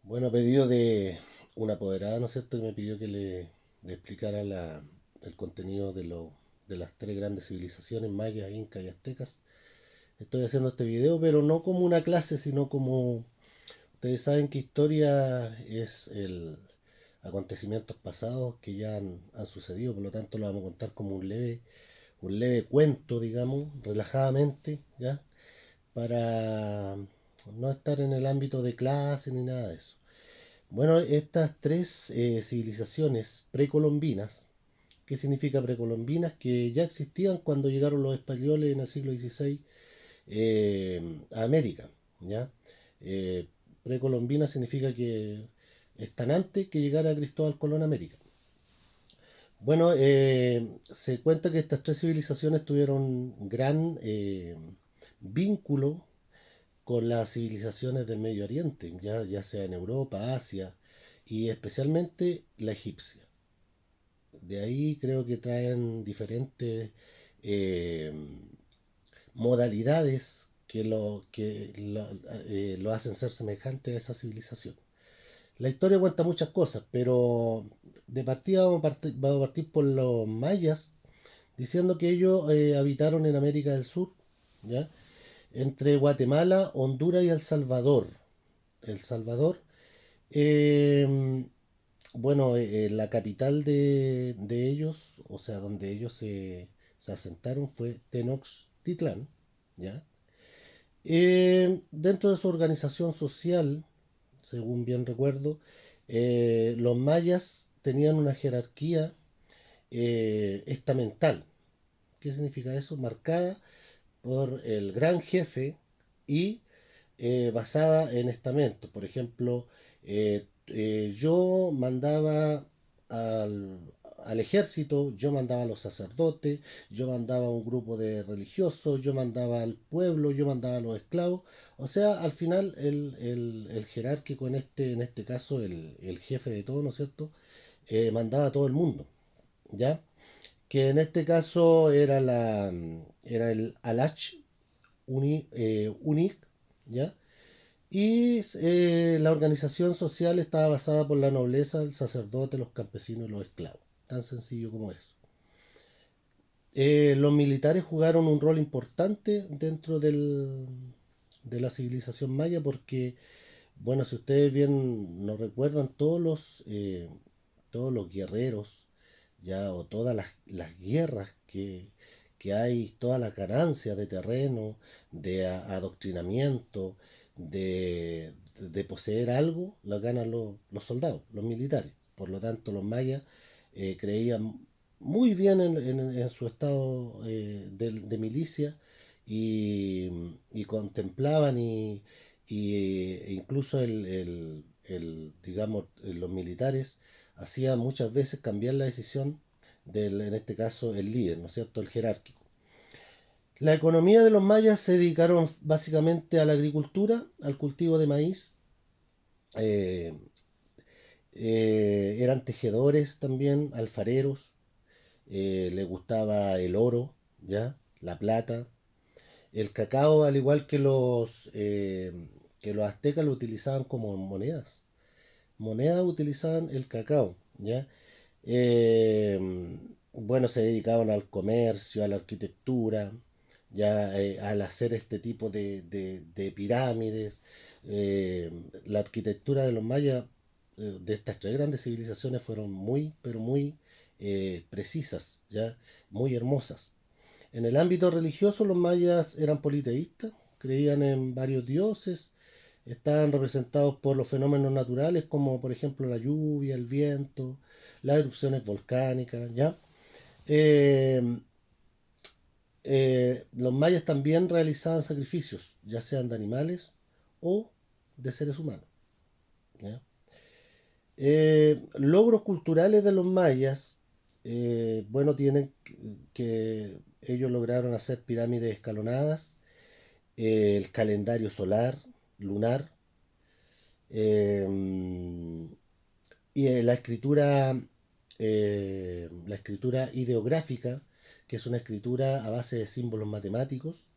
Bueno, a pedido de una apoderada, ¿no es cierto?, que me pidió que le explicara el contenido de las tres grandes civilizaciones, mayas, incas y aztecas. Estoy haciendo este video, pero no como una clase, sino como ustedes saben que historia es el acontecimientos pasados que ya han sucedido, por lo tanto lo vamos a contar como un leve cuento, digamos, relajadamente, ¿ya? Para no estar en el ámbito de clase ni nada de eso. Bueno, estas tres civilizaciones precolombinas, ¿qué significa precolombinas? Que ya existían cuando llegaron los españoles en el siglo XVI a América, ¿ya? Eh, Precolombina significa que están antes que llegara Cristóbal Colón a América. Bueno, se cuenta que estas tres civilizaciones tuvieron gran vínculo con las civilizaciones del Medio Oriente, ya sea en Europa, Asia y especialmente la egipcia. De ahí creo que traen diferentes eh, modalidades que lo hacen ser semejante a esa civilización. La historia cuenta muchas cosas, pero de partida vamos a partir por los mayas, diciendo que ellos habitaron en América del Sur, ¿ya? Entre Guatemala, Honduras y El Salvador. El Salvador, eh, bueno, la capital de ellos, o sea, donde ellos se asentaron fue Tenochtitlán, ¿ya? Dentro de su organización social, según bien recuerdo, los mayas tenían una jerarquía estamental. ¿Qué significa eso? Marcada por el gran jefe y basada en estamentos. Por ejemplo, yo mandaba al, al ejército, yo mandaba a los sacerdotes, yo mandaba a un grupo de religiosos, yo mandaba al pueblo, yo mandaba a los esclavos. O sea, al final el jerárquico en este caso, el jefe de todo, ¿no es cierto? Mandaba a todo el mundo, ¿ya? Que en este caso era el Alach Unic, ¿ya? Y la organización social estaba basada por la nobleza, el sacerdote, los campesinos y los esclavos. Tan sencillo como eso. Los militares jugaron un rol importante dentro de la civilización maya porque, bueno, si ustedes bien nos recuerdan, todos los guerreros, ya, o todas las guerras que hay, todas las ganancias de terreno, de adoctrinamiento, de poseer algo, las ganan los soldados, los militares. Por lo tanto, los mayas creían muy bien en su estado de milicia y contemplaban incluso digamos, los militares hacían muchas veces cambiar la decisión en este caso, el líder, ¿no es cierto?, el jerárquico. La economía de los mayas se dedicaron básicamente a la agricultura, al cultivo de maíz, eh, eran tejedores también, alfareros, les gustaba el oro, ¿ya? La plata, el cacao, al igual que los aztecas, lo utilizaban como monedas. Monedas utilizaban el cacao, ¿ya? Eh, bueno, se dedicaban al comercio, a la arquitectura, ya al hacer este tipo de pirámides. Eh, la arquitectura de los mayas, de estas tres grandes civilizaciones, fueron muy, pero muy precisas, ya muy hermosas. En el ámbito religioso, los mayas eran politeístas, creían en varios dioses, estaban representados por los fenómenos naturales como por ejemplo la lluvia, el viento, las erupciones volcánicas, ¿ya? Eh, los mayas también realizaban sacrificios, ya sean de animales o de seres humanos, ¿ya? Logros culturales de los mayas, bueno, tienen que ellos lograron hacer pirámides escalonadas, el calendario solar, lunar, eh, y la escritura ideográfica, que es una escritura a base de símbolos matemáticos,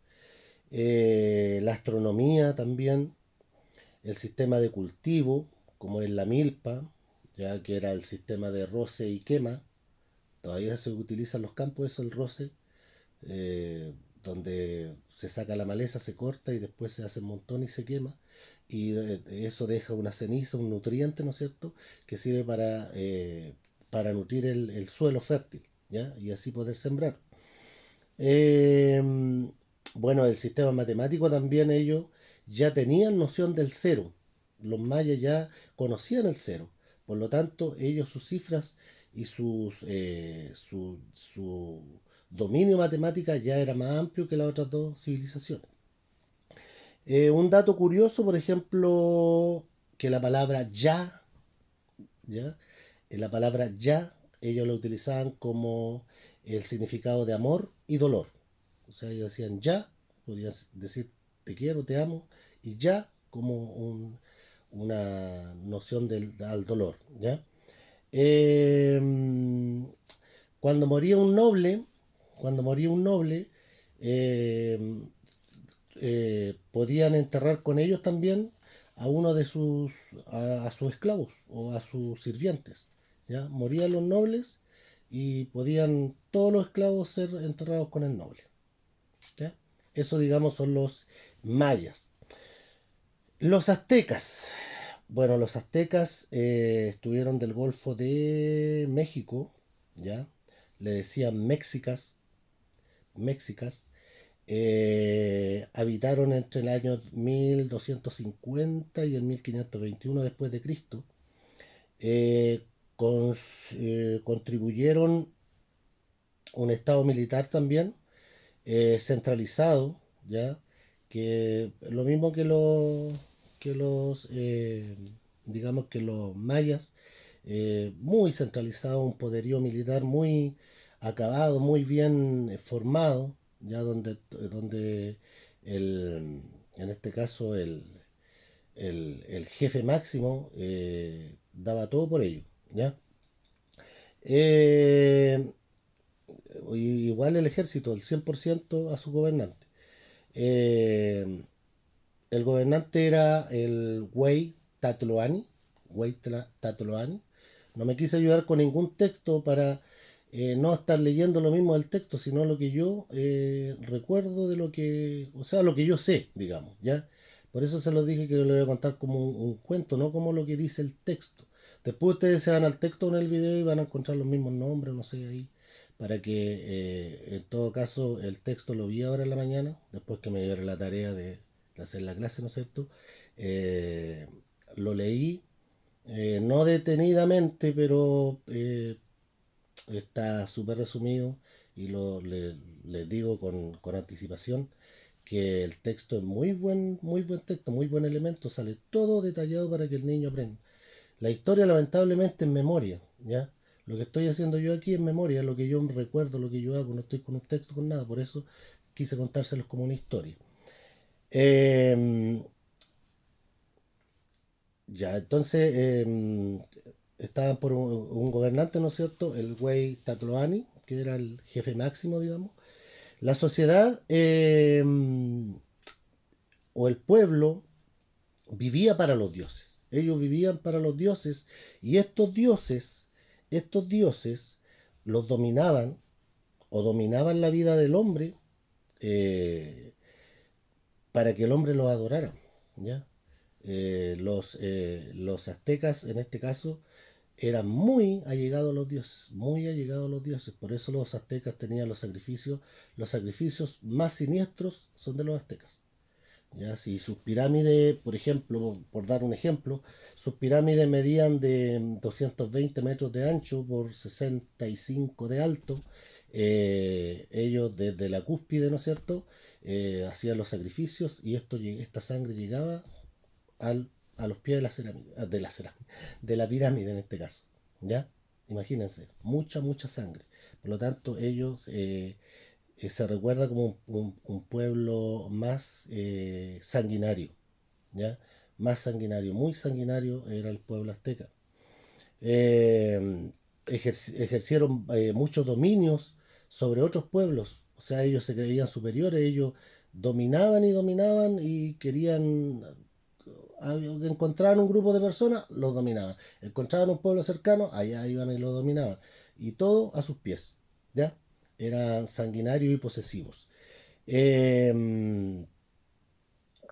la astronomía también, el sistema de cultivo, como es la milpa, ya que era el sistema de roce y quema. Todavía se utiliza en los campos eso, el roce, eh, donde se saca la maleza, se corta y después se hace un montón y se quema. Y eso deja una ceniza, un nutriente, ¿no es cierto?, que sirve para nutrir el suelo fértil, ¿ya? Y así poder sembrar. Eh, bueno, el sistema matemático también ellos ya tenían noción del cero. Los mayas ya conocían el cero. Por lo tanto, ellos sus cifras y su dominio matemática ya era más amplio que las otras dos civilizaciones. Un dato curioso, por ejemplo, que la palabra ya, ¿ya? La palabra ya, ellos la utilizaban como el significado de amor y dolor. O sea, ellos decían ya, podías decir te quiero, te amo, y ya como una noción al dolor, ¿ya? Eh, cuando moría un noble, cuando moría un noble, eh, podían enterrar con ellos también a uno de a sus esclavos o a sus sirvientes, ¿ya? Morían los nobles y podían todos los esclavos ser enterrados con el noble, ¿ya? Eso, digamos, son los mayas. Los aztecas. Bueno, los aztecas estuvieron del Golfo de México, ¿ya? Le decían mexicas. Habitaron entre el año 1250 y el 1521 después de Cristo. Eh, Contribuyeron un estado militar también, centralizado, ¿ya? Que lo mismo que digamos que los mayas, muy centralizado, un poderío militar muy acabado, muy bien formado, ya donde en este caso el jefe máximo daba todo por ello, ¿ya? Eh, Igual el ejército, el 100% a su gobernante. Eh, el gobernante era el Tatloani. No me quise ayudar con ningún texto para no estar leyendo lo mismo del texto, sino lo que yo recuerdo de o sea, lo que yo sé, digamos, ¿ya? Por eso se los dije que lo voy a contar como un cuento, no como lo que dice el texto. Después ustedes se van al texto en el video y van a encontrar los mismos nombres, no sé, ahí, para que en todo caso el texto lo vi ahora en la mañana, después que me dieron la tarea de hacer la clase, ¿no es cierto? Eh, lo leí, no detenidamente, pero está súper resumido y les digo con anticipación que el texto es muy buen texto, muy buen elemento, sale todo detallado para que el niño aprenda. La historia lamentablemente es memoria, ¿ya? Lo que estoy haciendo yo aquí es memoria, lo que yo recuerdo, lo que yo hago, no estoy con un texto, con nada, por eso quise contárselos como una historia. Eh, ya, entonces estaban por un gobernante, ¿no es cierto? El güey Tatloani, que era el jefe máximo, digamos. La sociedad o el pueblo vivía para los dioses. Ellos vivían para los dioses y estos dioses los dominaban o dominaban la vida del hombre eh, para que el hombre los adorara, ¿ya? Los aztecas, en este caso, eran muy allegados a los dioses, muy allegados a los dioses. Por eso los aztecas tenían los sacrificios más siniestros son de los aztecas. Ya, si sus pirámides, por ejemplo, por dar un ejemplo, sus pirámides medían de 220 metros de ancho por 65 de alto, ellos desde la cúspide, ¿no es cierto?, hacían los sacrificios y esta sangre llegaba a los pies de de la pirámide en este caso. ¿Ya? Imagínense, mucha sangre. Por lo tanto, ellos se recuerda como un pueblo más sanguinario, ¿ya? Más sanguinario, muy sanguinario era el pueblo azteca. Eh, Ejercieron muchos dominios sobre otros pueblos, o sea, ellos se creían superiores, ellos dominaban y querían encontraban un grupo de personas, los dominaban. Encontraban un pueblo cercano, allá iban y lo dominaban. Y todo a sus pies, ¿ya? Eran sanguinarios y posesivos. Eh,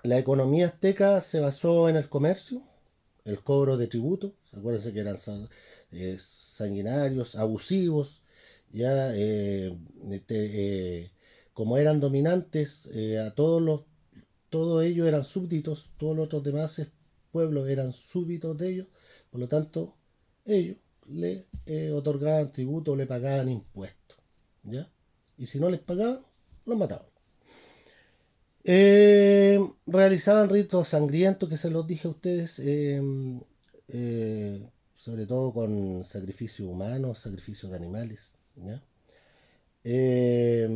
la economía azteca se basó en el comercio, el cobro de tributos. Acuérdense que eran sanguinarios, abusivos, ya como eran dominantes, todos ellos eran súbditos, todos los otros demás pueblos eran súbditos de ellos, por lo tanto, ellos le otorgaban tributo, le pagaban impuestos, ¿ya? Y si no les pagaban, los mataban. Realizaban ritos sangrientos, que se los dije a ustedes, sobre todo con sacrificios humanos, sacrificios de animales, ¿ya? Eh,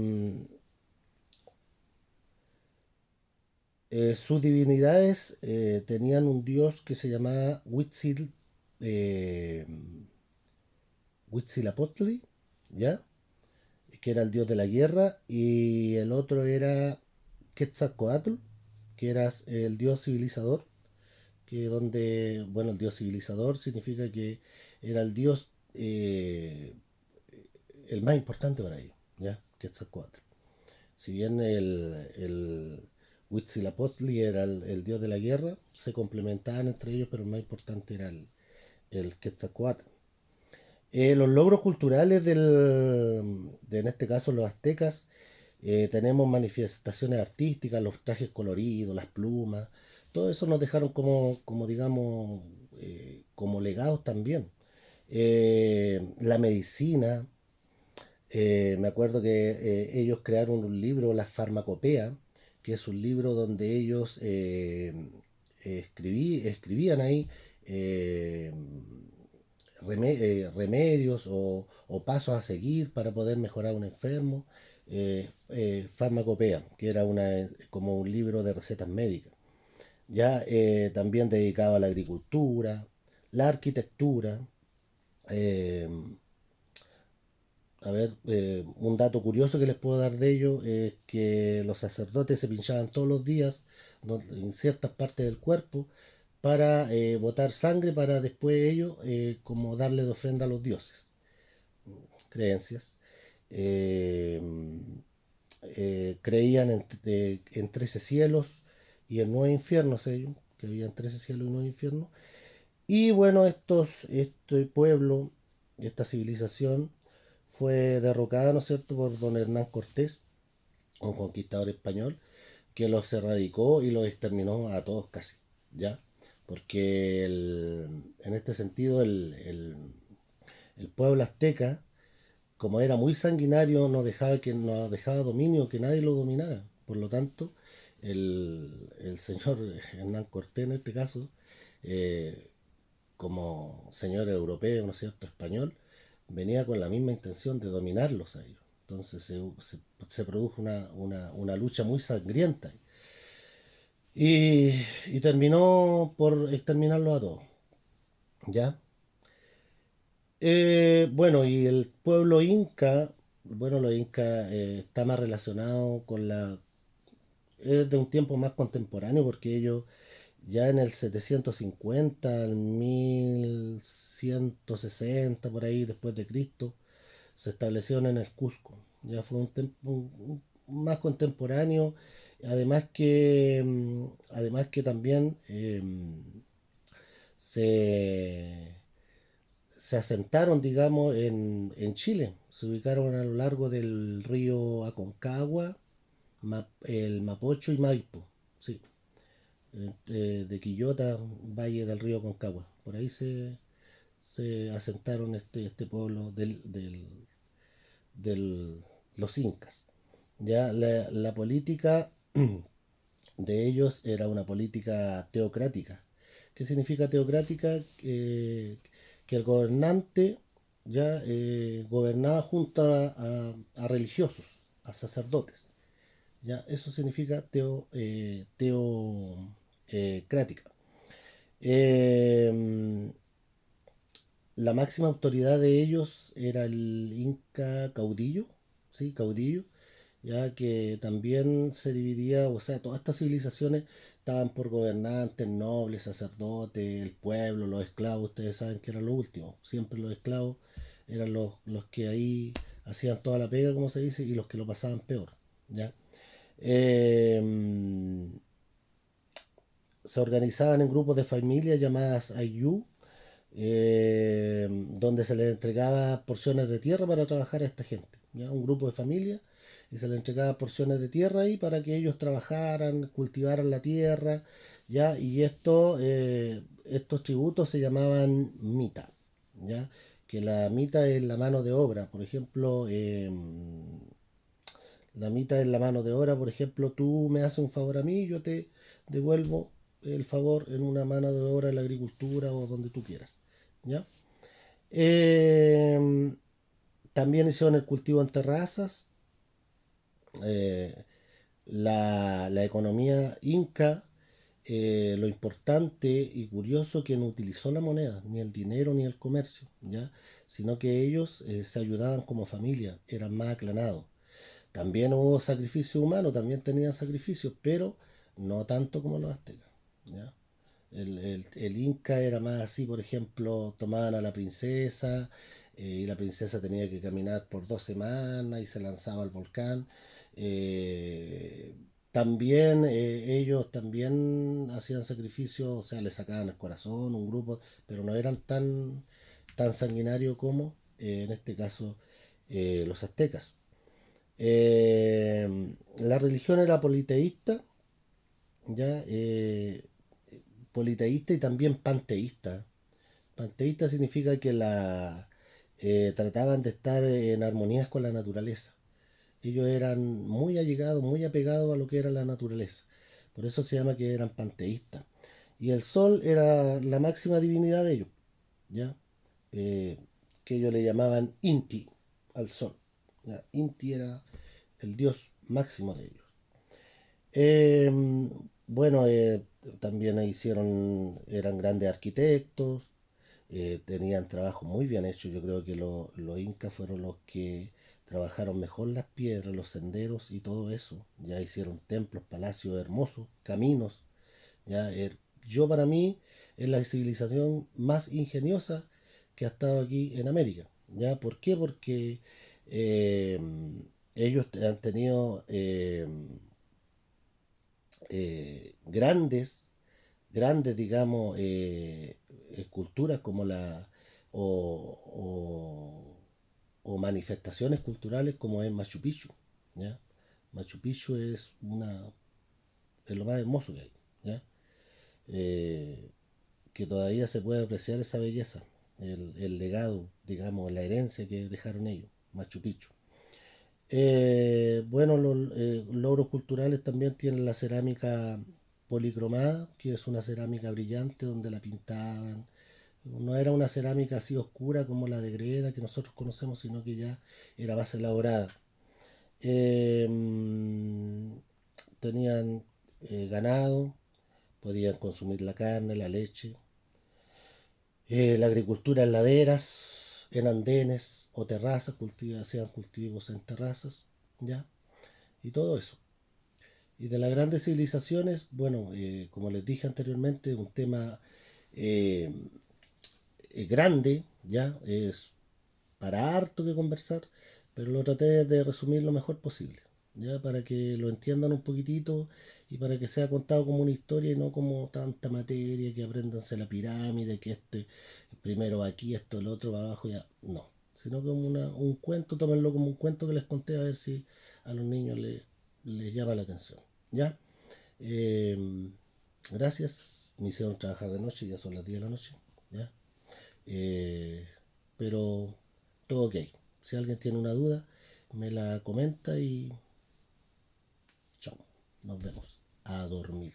sus divinidades tenían un dios que se llamaba eh, Huitzilopochtli, ¿ya? Que era el dios de la guerra, y el otro era Quetzalcoatl, que era el dios civilizador, que donde, bueno, el dios civilizador significa que era el dios el más importante para ellos, ¿ya? Quetzalcoatl. Si bien el Huitzilopochtli era el dios de la guerra, se complementaban entre ellos, pero el más importante era el Quetzalcoatl. Los logros culturales en este caso los aztecas, tenemos manifestaciones artísticas, los trajes coloridos, las plumas, todo eso nos dejaron como digamos, como legados también. La medicina, me acuerdo que ellos crearon un libro, la Farmacopea, que es un libro donde ellos escribían ahí eh, remedios o pasos a seguir para poder mejorar a un enfermo. Farmacopea, que era como un libro de recetas médicas. Ya también dedicado a la agricultura, la arquitectura. eh, a ver, un dato curioso que les puedo dar de ello es que los sacerdotes se pinchaban todos los días en ciertas partes del cuerpo para botar sangre para después ellos como darle de ofrenda a los dioses. Creencias. Eh, Creían en 13 cielos y en 9 infiernos ellos, que habían 13 cielos y 9 infiernos. Y bueno, este pueblo, esta civilización, fue derrocada, ¿no es cierto?, por don Hernán Cortés, un conquistador español, que los erradicó y los exterminó a todos casi, ¿ya? Porque en este sentido el pueblo azteca, como era muy sanguinario, no dejaba dominio, que nadie lo dominara. Por lo tanto, el señor Hernán Cortés, en este caso, eh, como señor europeo, ¿no es cierto?, español, venía con la misma intención de dominarlos a ellos. Entonces se produjo una lucha muy sangrienta y terminó por exterminarlos a todos, ¿ya? Bueno, y el pueblo inca, bueno, los incas está más relacionado es de un tiempo más contemporáneo porque ellos ya en el 750, al 1160, por ahí después de Cristo, se establecieron en el Cusco. Ya fue más contemporáneo, además que también se, se asentaron, digamos, en Chile. Se ubicaron a lo largo del río Aconcagua, el Mapocho y Maipo. Sí, de Quillota, Valle del río Aconcagua. Por ahí se asentaron este pueblo de los incas. Ya la política de ellos era una política teocrática. ¿Qué significa teocrática? Que el gobernante ya gobernaba junto a religiosos, a sacerdotes. Ya eso significa teocrática. Eh, la máxima autoridad de ellos era el Inca caudillo, ¿sí? Caudillo, ya que también se dividía, o sea, todas estas civilizaciones estaban por gobernantes, nobles, sacerdotes, el pueblo, los esclavos. Ustedes saben que eran los últimos. Siempre los esclavos eran los que ahí hacían toda la pega, como se dice, y los que lo pasaban peor. ¿Ya? Eh, Se organizaban en grupos de familias llamadas Ayllu, donde se les entregaba porciones de tierra para trabajar a esta gente. ¿Ya? Un grupo de familia y se les entregaba porciones de tierra ahí para que ellos trabajaran, cultivaran la tierra, ¿ya? Y estos tributos se llamaban mita, ¿ya? Que la mita es la mano de obra, por ejemplo, la mita es la mano de obra, por ejemplo, tú me haces un favor a mí, yo te devuelvo el favor en una mano de obra en la agricultura o donde tú quieras, ¿ya? Eh, También hicieron el cultivo en terrazas. eh, la economía inca, lo importante y curioso que no utilizó la moneda, ni el dinero ni el comercio, ¿ya? Sino que ellos se ayudaban como familia, eran más aclanados. También hubo sacrificio humano, también tenían sacrificios, pero no tanto como los aztecas, ¿ya? El Inca era más así, por ejemplo, tomaban a la princesa y la princesa tenía que caminar por 2 semanas y se lanzaba al volcán. Eh, También ellos también hacían sacrificios, o sea, le sacaban el corazón, un grupo, pero no eran tan sanguinarios como en este caso los aztecas. La religión era politeísta, ya politeísta y también panteísta. Panteísta significa que trataban de estar en armonías con la naturaleza. Ellos eran muy allegados, muy apegados a lo que era la naturaleza. Por eso se llama que eran panteístas. Y el sol era la máxima divinidad de ellos, ¿ya? Eh, que ellos le llamaban Inti al sol. ¿Ya? Inti era el dios máximo de ellos. Eh, bueno, también eran grandes arquitectos, tenían trabajo muy bien hecho. Yo creo que los incas fueron los que trabajaron mejor las piedras, los senderos y todo eso. Ya hicieron templos, palacios hermosos, caminos. Ya, yo para mí es la civilización más ingeniosa que ha estado aquí en América. ¿Ya? ¿Por qué? Porque eh, ellos han tenido grandes, digamos, esculturas como o, o manifestaciones culturales como es Machu Picchu, ¿ya? Machu Picchu es lo más hermoso que hay, ¿ya? Eh, que todavía se puede apreciar esa belleza, el legado, digamos, la herencia que dejaron ellos, Machu Picchu. Bueno, los logros culturales también tienen la cerámica policromada, que es una cerámica brillante donde la pintaban. No era una cerámica así oscura como la de greda que nosotros conocemos, sino que ya era más elaborada. Eh, Tenían ganado, podían consumir la carne, la leche, la agricultura en laderas, en andenes o terrazas, hacían cultivos en terrazas, ¿ya? Y todo eso. Y de las grandes civilizaciones, bueno, como les dije anteriormente, un tema eh, grande, ya, es para harto que conversar, pero lo traté de resumir lo mejor posible, ya, para que lo entiendan un poquitito y para que sea contado como una historia y no como tanta materia, que aprendanse la pirámide, que primero va aquí, esto, el otro va abajo, ya, no, sino como un cuento, tómenlo como un cuento que les conté a ver si a los niños les llama la atención, ¿ya? Eh, Gracias, me hicieron trabajar de noche, ya son las 10 de la noche, ¿ya? Eh, pero todo ok. Si alguien tiene una duda, me la comenta y chao, nos vemos. A dormir.